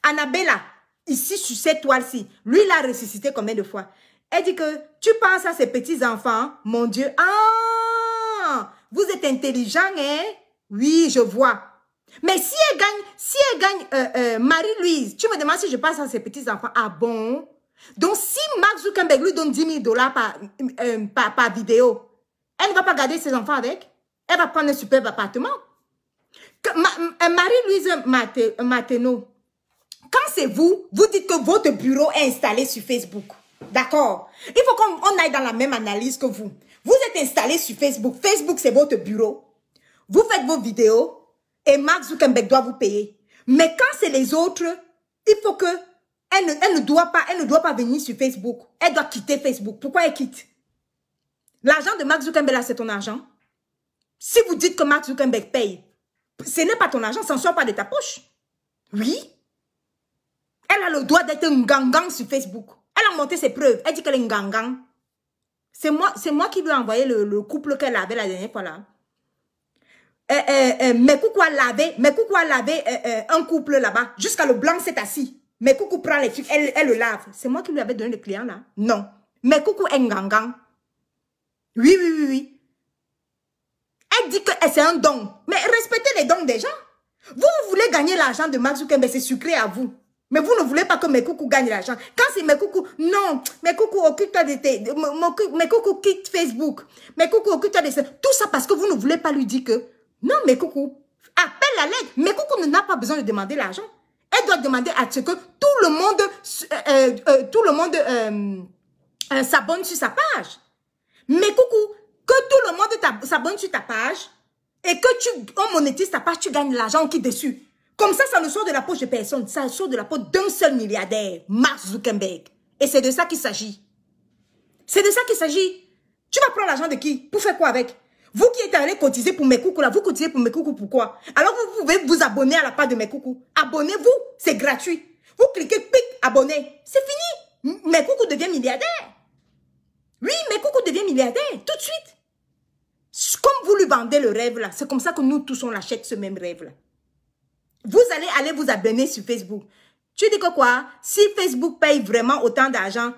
Annabelle, ici sur cette toile-ci, lui il a ressuscité combien de fois? Elle dit que tu penses à ses petits-enfants, mon Dieu. Ah, vous êtes intelligent, hein? Oui, je vois. Mais si elle gagne Marie-Louise, tu me demandes si je pense à ses petits-enfants. Ah bon? Donc si Mark Zuckerberg lui donne 10 000 $ par vidéo, elle ne va pas garder ses enfants avec? Elle va prendre un superbe appartement. Marie-Louise Martineau, quand c'est vous, vous dites que votre bureau est installé sur Facebook. D'accord? Il faut qu'on aille dans la même analyse que vous. Vous êtes installé sur Facebook. Facebook, c'est votre bureau. Vous faites vos vidéos et Mark Zuckerberg doit vous payer. Mais quand c'est les autres, il faut que elle ne doit pas venir sur Facebook. Elle doit quitter Facebook. Pourquoi elle quitte? L'argent de Mark Zuckerberg, c'est ton argent. Si vous dites que Mark Zuckerberg paye, ce n'est pas ton argent, ça ne sort pas de ta poche. Oui. Elle a le droit d'être un gangan sur Facebook. Elle a monté ses preuves. Elle dit qu'elle est un gangan. C'est moi qui lui ai envoyé le couple qu'elle avait la dernière fois là. Mes coucous a lavé un couple là-bas. Jusqu'à le blanc s'est assis. Mes coucous prend les trucs, elle le lave. C'est moi qui lui avais donné le client là. Non. Mes coucous est un gangan. Oui. Elle dit que c'est un don. Mais respectez les dons des gens. Vous voulez gagner l'argent de Mark Zuckerberg, c'est sucré à vous. Mais vous ne voulez pas que mes coucous gagnent l'argent. Quand c'est mes coucous, non, mes coucous occupe-toi de mes coucous quitte Facebook. Mes coucous occupe-toi de tout ça parce que vous ne voulez pas lui dire que non, mes coucous, appelle la l'aide. Mes coucous n'a pas besoin de demander l'argent. Elle doit demander à ce que tout le monde s'abonne sur sa page. Mes coucous, que tout le monde s'abonne sur ta page et que on monétise ta page, tu gagnes l'argent qui est dessus. Comme ça ne sort de la poche de personne. Ça sort de la poche d'un seul milliardaire, Mark Zuckerberg. Et c'est de ça qu'il s'agit. C'est de ça qu'il s'agit. Tu vas prendre l'argent de qui? Pour faire quoi avec? Vous qui êtes allé cotiser pour mes coucous là, vous cotisez pour mes coucous pourquoi? Alors vous pouvez vous abonner à la page de mes coucous. Abonnez-vous, c'est gratuit. Vous cliquez, pic, abonnez. C'est fini. Mes coucous deviennent milliardaires. Oui, mes coucous deviennent milliardaires, tout de suite. Comme vous lui vendez le rêve là, c'est comme ça que nous tous on achète ce même rêve là. Vous allez aller vous abonner sur Facebook. Tu dis que quoi? Si Facebook paye vraiment autant d'argent,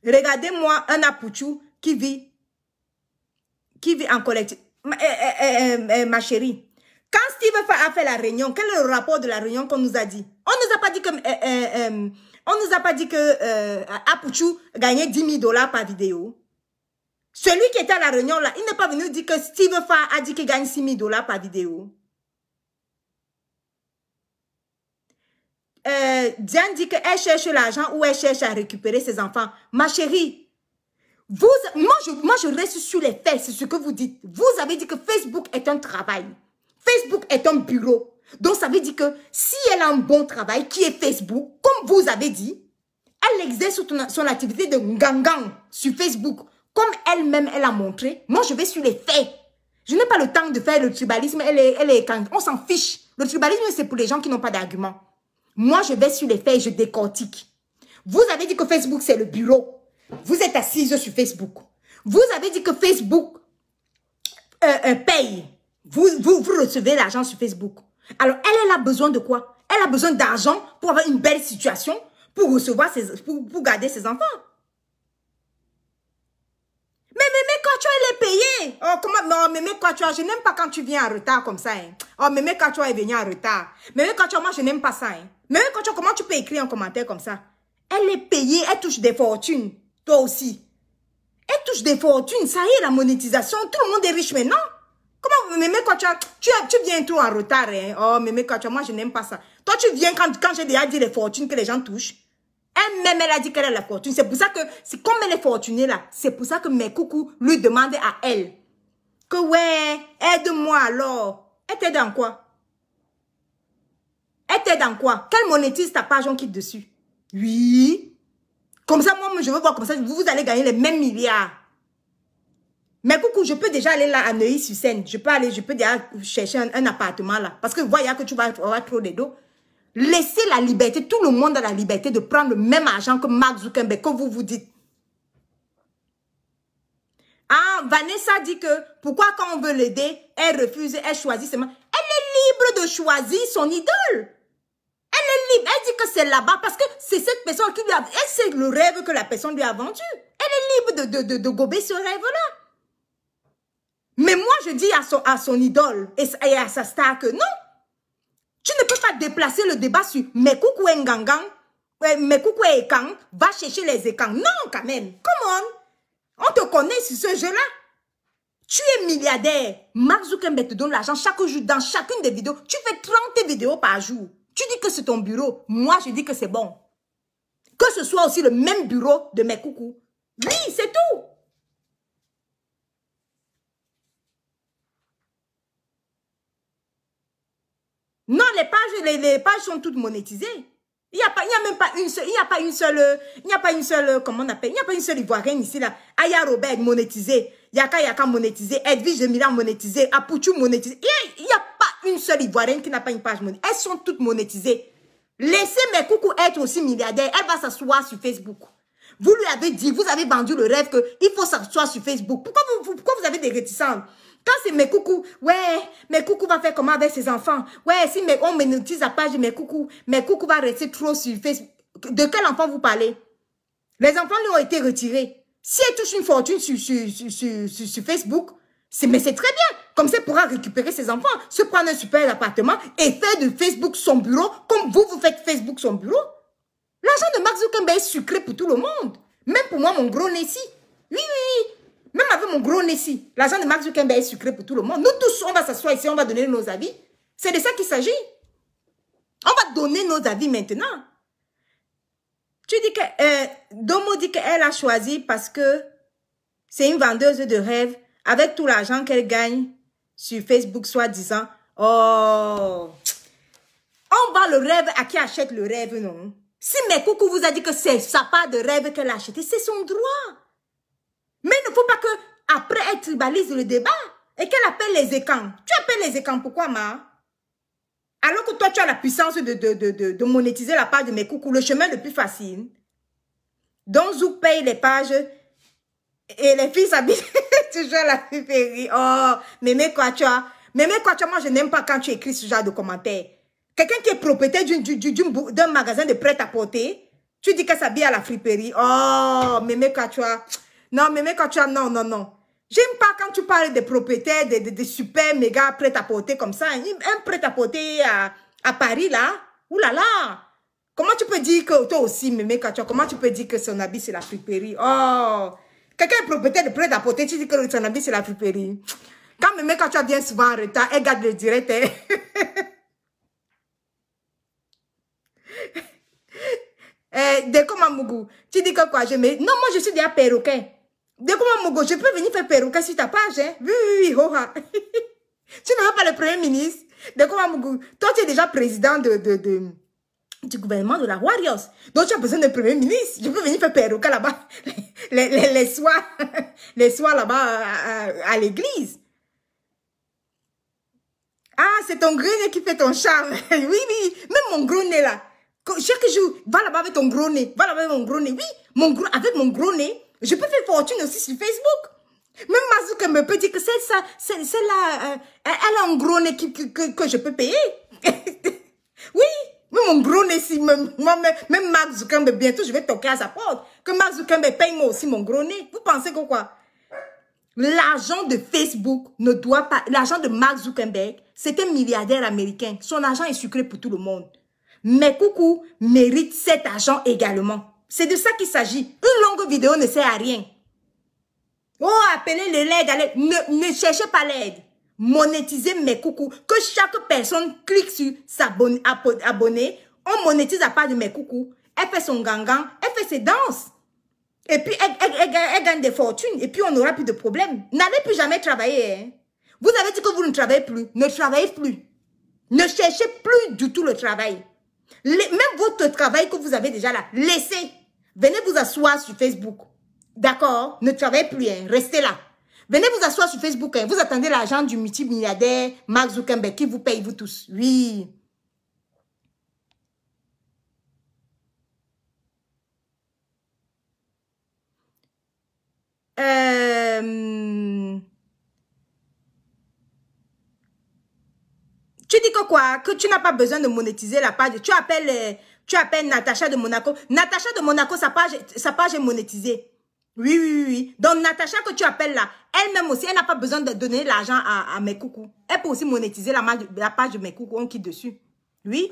regardez-moi un Apuchu qui vit en collectif. Ma chérie, quand Steve a fait la réunion, quel est le rapport de la réunion qu'on nous a dit? On nous a pas dit que Apuchu gagnait 10 000 $ par vidéo. Celui qui était à la réunion là, il n'est pas venu dire que Steve a dit qu'il gagne 6 000 $ par vidéo. Diane dit qu'elle cherche l'argent ou elle cherche à récupérer ses enfants. Ma chérie, moi je reste sur les faits, c'est ce que vous dites. Vous avez dit que Facebook est un travail. Facebook est un bureau. Donc ça veut dire que si elle a un bon travail qui est Facebook, comme vous avez dit, elle exerce son activité de gangan sur Facebook. Comme elle-même, elle a montré. Moi je vais sur les faits. Je n'ai pas le temps de faire le tribalisme. On s'en fiche. Le tribalisme c'est pour les gens qui n'ont pas d'arguments. Moi, je vais sur les faits et je décortique. Vous avez dit que Facebook, c'est le bureau. Vous êtes assise sur Facebook. Vous avez dit que Facebook paye. Vous recevez l'argent sur Facebook. Alors, elle a besoin de quoi? Elle a besoin d'argent pour avoir une belle situation, pour recevoir pour garder ses enfants. Mais Mémé Quatuor, elle est payée. Oh, comment? Non, Mémé Quatuor, je n'aime pas quand tu viens en retard comme ça. Hein. Oh, Mémé Quatuor est venue en retard. Mémé Quatuor, moi, je n'aime pas ça. Hein. Mémé Quatuor, comment tu peux écrire un commentaire comme ça? Elle est payée, elle touche des fortunes. Toi aussi. Elle touche des fortunes. Ça y est, la monétisation. Tout le monde est riche maintenant. Comment, Mémé, quand tu viens trop en retard. Hein? Oh, Mémé, quand moi, je n'aime pas ça. Toi, tu viens quand j'ai déjà dit les fortunes que les gens touchent. Elle-même, elle a dit qu'elle a la fortune. C'est pour ça que, c'est comme elle est fortunée là, c'est pour ça que mes coucous lui demandent à elle que ouais, aide-moi alors. Elle t'aide dans quoi? Elle t'aide dans quoi? Qu'elle monétise ta page, on quitte dessus. Oui. Comme ça, moi, je veux voir comme ça, vous allez gagner les mêmes milliards. Mais coucou, je peux déjà aller là à Neuilly-sur-Seine. Je peux déjà chercher un appartement là. Parce que voyez que tu vas avoir trop de dos. Laissez la liberté, tout le monde a la liberté de prendre le même argent que Mark Zuckerberg, que vous dites. Ah, Vanessa dit que pourquoi quand on veut l'aider, elle refuse, elle choisit seulement. Elle est libre de choisir son idole. Elle est libre, elle dit que c'est là-bas parce que c'est cette personne qui lui a... Elle sait le rêve que la personne lui a vendu. Elle est libre de gober ce rêve-là. Mais moi, je dis à son idole et à sa star que non. Tu ne peux pas déplacer le débat sur mes coucou Ngangang, mes coucou Ekang, va chercher les Ekang. Non, quand même. Come on. On te connaît sur ce jeu-là. Tu es milliardaire. Mark Zuckerberg te donne l'argent chaque jour dans chacune des vidéos. Tu fais 30 vidéos par jour. Tu dis que c'est ton bureau. Moi, je dis que c'est bon. Que ce soit aussi le même bureau de mes coucous. Oui, c'est tout. Non, les pages sont toutes monétisées. Il n'y a même pas une seule, comment on appelle, il n'y a pas une seule ivoirienne ici là. Aya Robert monétisé, Yaka monétisé, Edwige de Milan monétisé, Apuchu monétisé. Il n'y a pas une seule ivoirienne qui n'a pas une page monétisée. Elles sont toutes monétisées. Laissez mes coucous être aussi milliardaires. Elle va s'asseoir sur Facebook. Vous lui avez dit, vous avez vendu le rêve qu'il faut s'asseoir sur Facebook. Pourquoi vous avez des réticences? Quand c'est mes coucous, ouais, mes coucous va faire comment avec ses enfants? Ouais, si on monétise la page de mes coucous va rester trop sur Facebook. De quel enfant vous parlez? Les enfants lui ont été retirés. Si elle touche une fortune sur Facebook, mais c'est très bien. Comme ça, elle pourra récupérer ses enfants, se prendre un super appartement et faire de Facebook son bureau, comme vous faites Facebook son bureau. L'argent de Mark Zuckerberg est sucré pour tout le monde. Même pour moi, mon gros Nessie. Oui, oui, oui. Même avec mon gros Nessie, l'argent de Mark Zuckerberg est sucré pour tout le monde. Nous tous, on va s'asseoir ici, on va donner nos avis. C'est de ça qu'il s'agit. On va donner nos avis maintenant. Tu dis que, Domo dit qu'elle a choisi parce que c'est une vendeuse de rêves avec tout l'argent qu'elle gagne sur Facebook, soi-disant. Oh, on vend le rêve à qui achète le rêve, non? Si mes coucous vous a dit que c'est sa part de rêve qu'elle a acheté, c'est son droit. Mais il ne faut pas que après elle tribalise le débat et qu'elle appelle les écans. Tu appelles les écans, pourquoi, ma? Alors que toi, tu as la puissance de monétiser la page de mes coucous, le chemin le plus facile. Donc, Zouk paye les pages et les filles s'habillent toujours à la friperie. Oh, Mémé Quatua, moi, je n'aime pas quand tu écris ce genre de commentaires. Quelqu'un qui est propriétaire d'un magasin de prêt-à-porter, tu dis qu'elle s'habille à la friperie. Oh, Mémé Quatua. Non, Mémé Quatua, non, non, non. J'aime pas quand tu parles des propriétaires, des super méga prêt-à-porter comme ça. Un prêt-à-porter à Paris, là. Ouh là là. Comment tu peux dire que toi aussi, Mémé Quatua, comment tu peux dire que son habit, c'est la friperie? Oh. Quelqu'un est propriétaire de prêt-à-porter, tu dis que son habit, c'est la friperie. Quand Mémé Quatua vient souvent en retard, elle garde le direct. Deko Mamougou, tu dis que quoi? Non, moi, je suis déjà perroquet. Deko Mamougou, je peux venir faire perroquet sur ta page, hein? Oui, oui, oui, hoha. Tu ne veux pas le premier ministre? Deko Mamougou, toi, tu es déjà président du gouvernement de la Warriors. Donc, tu as besoin d'un premier ministre. Je peux venir faire perroquet là-bas. Les soirs là-bas à l'église. Ah, c'est ton gros nez qui fait ton charme. Oui, oui, même mon gros nez là. Chaque jour, va là-bas avec ton gros nez. Va là-bas avec mon gros nez. Oui, avec mon gros nez, je peux faire fortune aussi sur Facebook. Même Mazouka me peut dire que celle-là, elle a un gros nez que je peux payer. Oui, même mon gros nez, si même Mark Zuckerberg, bientôt je vais toquer à sa porte. Que Mark Zuckerberg paye moi aussi mon gros nez. Vous pensez que quoi? L'argent de Facebook ne doit pas... L'argent de Mark Zuckerberg, c'est un milliardaire américain. Son argent est sucré pour tout le monde. Mais coucou mérite cet argent également. C'est de ça qu'il s'agit. Une longue vidéo ne sert à rien. Oh, appelez le l'aide, allez. Ne cherchez pas l'aide. Monétisez mes coucous. Que chaque personne clique sur s'abonner. On monétise à part de mes coucous. Elle fait son gangan, elle fait ses danses. Et puis, elle gagne des fortunes. Et puis, on n'aura plus de problème. N'allez plus jamais travailler. Hein. Vous avez dit que vous ne travaillez plus. Ne travaillez plus. Ne cherchez plus du tout le travail. Même votre travail que vous avez déjà là, laissez. Venez vous asseoir sur Facebook. D'accord? Ne travaillez plus. Hein. Restez là. Venez vous asseoir sur Facebook. Hein. Vous attendez l'argent du multimilliardaire Mark Zuckerberg qui vous paye, vous tous. Oui. Tu dis que quoi? Que tu n'as pas besoin de monétiser la page. Tu appelles Natacha de Monaco. Natacha de Monaco, sa page est monétisée. Oui, oui, oui, oui. Donc, Natacha que tu appelles là, elle-même aussi, elle n'a pas besoin de donner l'argent à mes coucous. Elle peut aussi monétiser la page de mes coucous. On quitte dessus. Oui.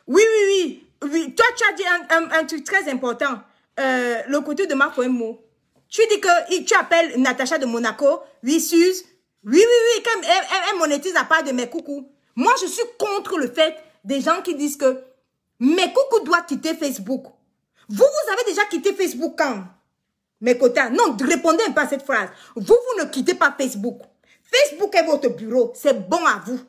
Oui, oui, oui. Oui. Toi, tu as dit un truc très important. Le côté de Marc Poemo. Tu dis que tu appelles Natacha de Monaco. Oui, Suze. Oui, oui, oui. Elle monétise la part de mes coucous. Moi, je suis contre le fait des gens qui disent que mes coucous doivent quitter Facebook. Vous avez déjà quitté Facebook quand? Mes quotas. Non, répondez un peu à cette phrase. Vous ne quittez pas Facebook. Facebook est votre bureau. C'est bon à vous.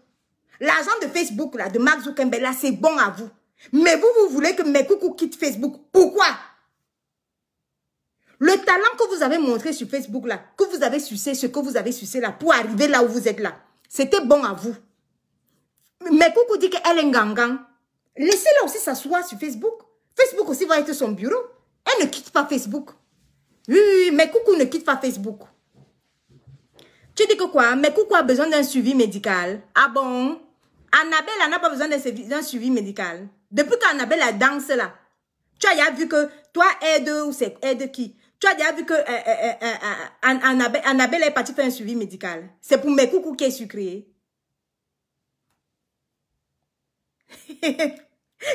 L'argent de Facebook, là, de Mark Zuckerberg, là, c'est bon à vous. Mais vous voulez que mes coucous quittent Facebook. Pourquoi? Le talent que vous avez montré sur Facebook, là, que vous avez sucé, ce que vous avez sucé, là, pour arriver là où vous êtes là, c'était bon à vous. Mais coucou dit qu'elle est gangan. Laissez-la aussi s'asseoir sur Facebook. Facebook aussi va être son bureau. Elle ne quitte pas Facebook. Oui, oui, mais coucou ne quitte pas Facebook. Tu dis que quoi? Mais coucou a besoin d'un suivi médical. Ah bon? Annabelle n'a pas besoin d'un suivi médical. Depuis qu'Annabelle a dansé là, tu as déjà vu que toi aide ou c'est aide qui? Tu as déjà vu que Annabelle est partie faire un suivi médical. C'est pour mes coucous qui est sucré.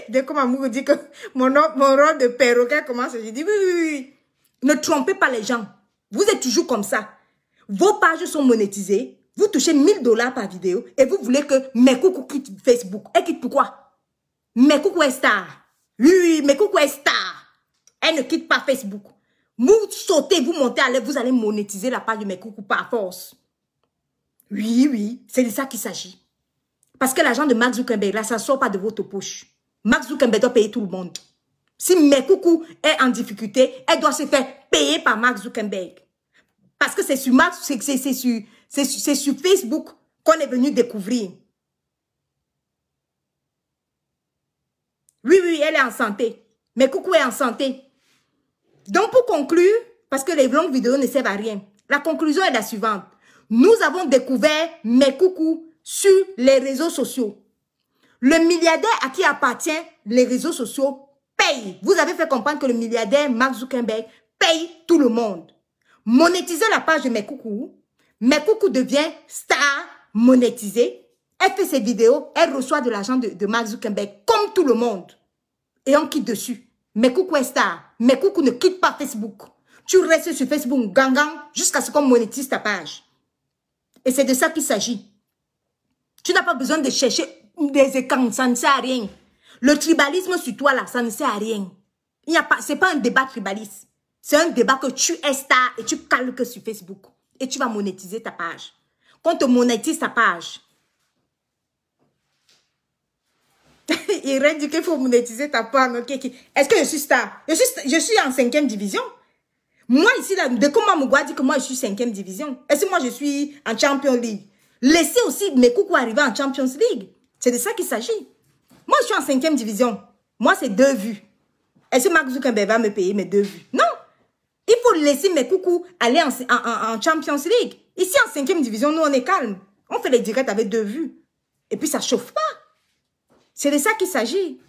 Dès que Mamour dit que mon rôle de perroquet commence, je dis oui, oui, oui. Ne trompez pas les gens. Vous êtes toujours comme ça. Vos pages sont monétisées. Vous touchez 1000 $ par vidéo et vous voulez que mes coucous quittent Facebook. Elle quitte pourquoi? Mes coucous est star. Oui, oui, mes coucous est star. Elle ne quitte pas Facebook. Vous sautez, vous montez à l'air, vous allez monétiser la page de mes coucous par force. Oui, oui, c'est de ça qu'il s'agit. Parce que l'argent de Mark Zuckerberg, là, ça ne sort pas de votre poche. Mark Zuckerberg doit payer tout le monde. Si mes coucous est en difficulté, elle doit se faire payer par Mark Zuckerberg. Parce que c'est sur Facebook qu'on est venu découvrir. Oui, oui, elle est en santé. Mes coucous est en santé. Donc, pour conclure, parce que les longues vidéos ne servent à rien, la conclusion est la suivante. Nous avons découvert mes coucous sur les réseaux sociaux. Le milliardaire à qui appartient les réseaux sociaux paye. Vous avez fait comprendre que le milliardaire Mark Zuckerberg paye tout le monde. Monétisez la page de mes coucous. Mes coucous devient star monétisée. Elle fait ses vidéos, elle reçoit de l'argent de Mark Zuckerberg comme tout le monde. Et on quitte dessus. Mes coucous est star. Mes coucous ne quittent pas Facebook. Tu restes sur Facebook gangan jusqu'à ce qu'on monétise ta page. Et c'est de ça qu'il s'agit. Tu n'as pas besoin de chercher des écrans, ça ne sert à rien. Le tribalisme sur toi là, ça ne sert à rien. C'est pas un débat tribaliste. C'est un débat que tu es star et tu cales que sur Facebook. Et tu vas monétiser ta page. Quand tu monétises ta page, il dit qu'il faut monétiser ta page. Okay. Est-ce que je suis star? Je suis en 5e division. Moi ici, là, de comment Mougua dit que moi je suis 5e division. Est-ce que moi je suis en Champions League? Laissez aussi mes coucous arriver en Champions League. C'est de ça qu'il s'agit. Moi je suis en 5e division. Moi c'est 2 vues. Est-ce que Mark Zuckerberg va me payer mes 2 vues? Non. Il faut laisser mes coucous aller en Champions League. Ici en 5e division, nous on est calme. On fait les directs avec 2 vues. Et puis ça chauffe pas. C'est de ça qu'il s'agit.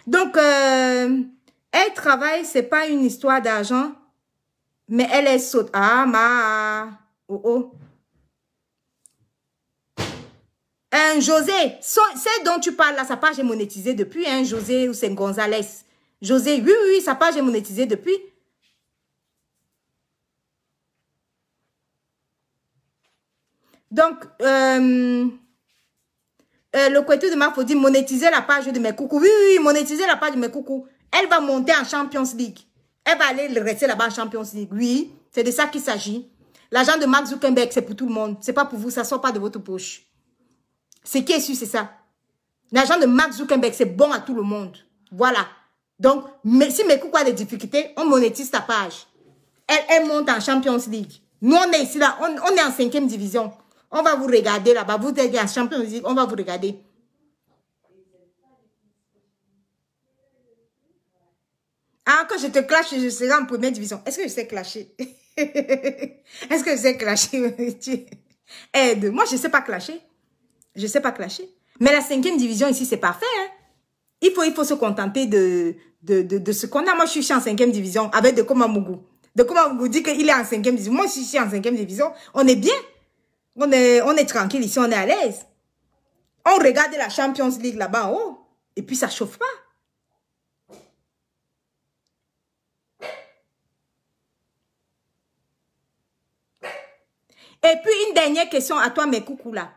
Donc, elle travaille, c'est pas une histoire d'argent, mais elle est saute. Ah, ma. Oh, oh. José, c'est dont tu parles là, sa page est monétisée depuis, hein, José ou c'est Gonzalez. José, oui, oui, sa page est monétisée depuis. Donc, le côté de ma faut dire monétiser la page de mes coucous. Oui, oui, monétiser la page de mes coucous. Elle va monter en Champions League. Elle va aller rester là-bas en Champions League. Oui, c'est de ça qu'il s'agit. L'argent de Mark Zuckerberg, c'est pour tout le monde. C'est pas pour vous, ça sort pas de votre poche. Ce qui est sûr, c'est ça. L'argent de Mark Zuckerberg, c'est bon à tout le monde. Voilà. Donc, si mes coucous a des difficultés, on monétise ta page. Elle monte en Champions League. Nous, on est ici, là, on est en 5e division. On va vous regarder là-bas. Vous êtes en Champions League, on va vous regarder. Ah, quand je te clash, je serai en 1e division. Est-ce que je sais clasher? Est-ce que je sais clasher? Aide. Moi, je ne sais pas clasher. Je ne sais pas clasher. Mais la 5e division ici, c'est parfait. Hein? Il faut se contenter de ce qu'on a. Moi, je suis en 5e division avec de Komamougou. De Komamougou dit qu'il est en 5e division. Moi, je suis en 5e division. On est bien. On est tranquille ici, on est à l'aise. On regarde la Champions League là-bas en haut. Et puis, ça ne chauffe pas. Et puis, une dernière question à toi, mes coucous là.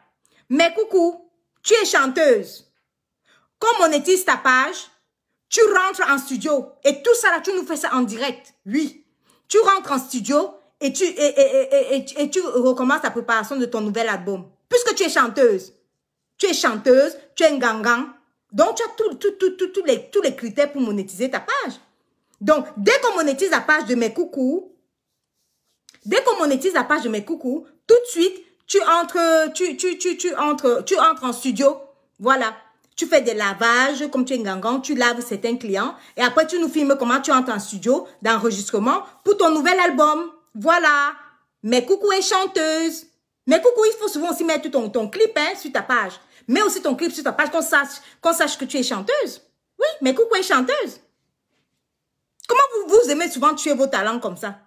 Mes coucous, tu es chanteuse. Quand on monétise ta page, tu rentres en studio. Et tout ça là, tu nous fais ça en direct. Oui. Tu rentres en studio et tu recommences la préparation de ton nouvel album. Puisque tu es chanteuse. Tu es chanteuse, tu es un gangan. Donc, tu as tous les critères pour monétiser ta page. Donc, dès qu'on monétise la page de mes coucous, tout de suite, tu entres en studio. Voilà. Tu fais des lavages, comme tu es gangan, tu laves certains clients. Et après, tu nous filmes comment tu entres en studio d'enregistrement pour ton nouvel album. Voilà. Mais coucou est chanteuse. Mais coucou, il faut souvent aussi mettre ton clip hein, sur ta page. Mets aussi ton clip sur ta page, qu'on sache que tu es chanteuse. Oui, mais coucou est chanteuse. Comment vous aimez souvent tuer vos talents comme ça?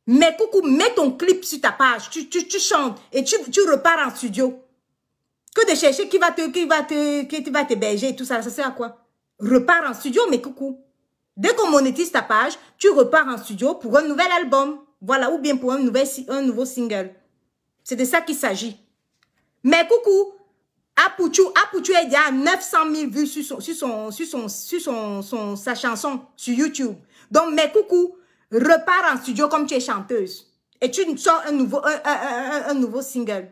Mais coucou, mets ton clip sur ta page. Tu chantes et tu repars en studio. Que de chercher qui va t'héberger et tout ça, ça sert à quoi? Repars en studio, mais coucou. Dès qu'on monétise ta page, tu repars en studio pour un nouvel album. Voilà, ou bien pour un nouveau single. C'est de ça qu'il s'agit. Mais coucou, Apuchu est déjà à 900 000 vues sur sa chanson sur YouTube. Donc, mais coucou, repars en studio comme tu es chanteuse. Et tu sors un nouveau single.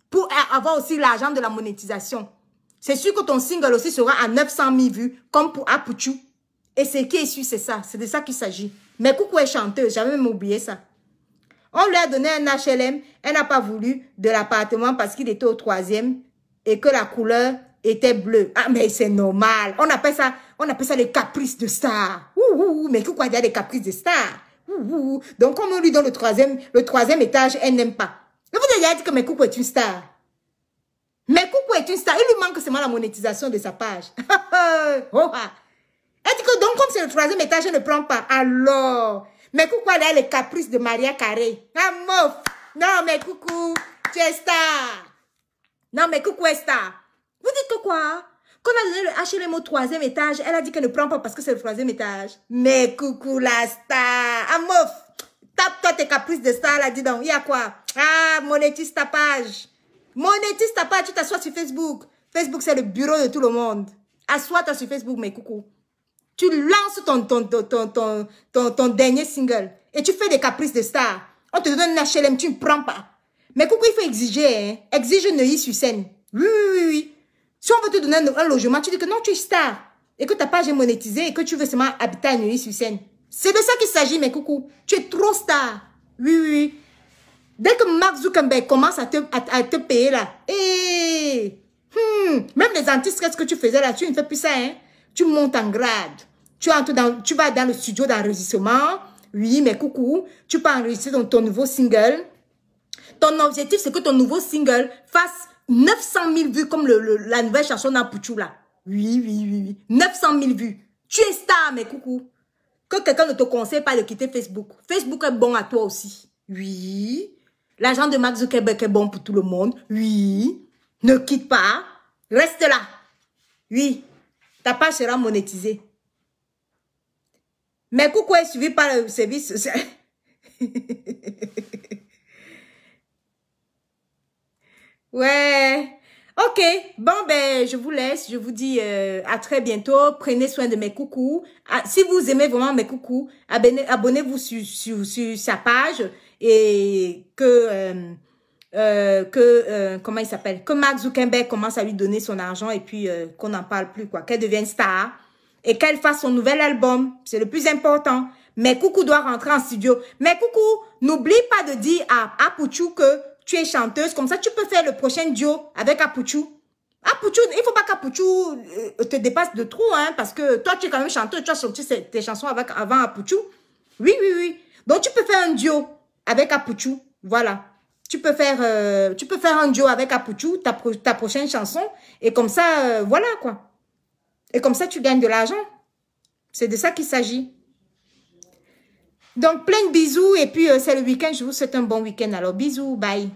Pour avoir aussi l'argent de la monétisation. C'est sûr que ton single aussi sera à 900 000 vues, comme pour Apuchu. Et ce qui est sûr, c'est ça. C'est de ça qu'il s'agit. Mais coucou est chanteuse, j'avais même oublié ça. On lui a donné un HLM, elle n'a pas voulu de l'appartement parce qu'il était au 3e et que la couleur était bleue. Ah, mais c'est normal. On appelle ça les caprices de star. Mais coucou a des caprices de star. Donc, comme on lui donne le troisième étage, elle n'aime pas. Mais vous avez dit que mes coucou est une star. Mais coucou est une star. Il lui manque seulement la monétisation de sa page. Elle dit que donc, comme c'est le 3e étage, elle ne prend pas. Alors, mais coucou elle a les caprices de Maria Carré. Ah, mof. Non, mais coucou, tu es star. Non, mais coucou est star. Vous dites que quoi? Quand on a donné le HLM au 3e étage, elle a dit qu'elle ne prend pas parce que c'est le 3e étage. Mais coucou la star. Ah, mof. Tape-toi tes caprices de star là, dis donc. Il y a quoi? Ah, monétise ta page. Monétise ta page, tu t'assois sur Facebook. Facebook, c'est le bureau de tout le monde. Assois-toi sur Facebook, mais coucou. Tu lances ton dernier single et tu fais des caprices de star. On te donne un HLM, tu ne prends pas. Mais coucou, il faut exiger. Hein? Exige Neuilly-sur-Seine. Oui. Si on veut te donner un logement, tu dis que non, tu es star. Et que ta page est monétisée et que tu veux seulement habiter à Neuilly-sur-Seine. C'est de ça qu'il s'agit, mes coucou. Tu es trop star. Oui. Dès que Mark Zuckerberg commence à te payer là, même les anti-stress que tu faisais là, tu ne fais plus ça, hein. Tu montes en grade. Tu vas dans le studio d'enregistrement. Oui, mais coucou, tu peux enregistrer ton nouveau single. Ton objectif, c'est que ton nouveau single fasse 900 000 vues comme la nouvelle chanson d'Apuchu là. Oui. 900 000 vues. Tu es star, mais coucou. Que quelqu'un ne te conseille pas de quitter Facebook. Facebook est bon à toi aussi. Oui. L'argent de Mark Zuckerberg est bon pour tout le monde. Oui. Ne quitte pas. Reste là. Oui. Ta page sera monétisée. Mais coucou est suivi par le service social. Ouais. Ok. Bon, ben, je vous laisse. Je vous dis à très bientôt. Prenez soin de mes coucous. Ah, si vous aimez vraiment mes coucous, abonnez-vous sur sa page et comment il s'appelle? Que Mark Zuckerberg commence à lui donner son argent et puis qu'on n'en parle plus, quoi. Qu'elle devienne star et qu'elle fasse son nouvel album. C'est le plus important. Mais Coucou doit rentrer en studio. Mais Coucou, n'oublie pas de dire à Pouchou que tu es chanteuse. Comme ça, tu peux faire le prochain duo avec Apouchou. Apouchou, il faut pas qu'Apouchou te dépasse de trop, hein, parce que toi, tu es quand même chanteuse. Tu as sorti tes chansons avant Apouchou. Oui, oui, oui. Donc, tu peux faire un duo avec Apouchou. Voilà. Tu peux faire un duo avec Apouchou, ta prochaine chanson. Et comme ça, voilà, quoi. Et comme ça, tu gagnes de l'argent. C'est de ça qu'il s'agit. Donc, plein de bisous. Et puis, c'est le week-end. Je vous souhaite un bon week-end. Alors, bisous. Bye.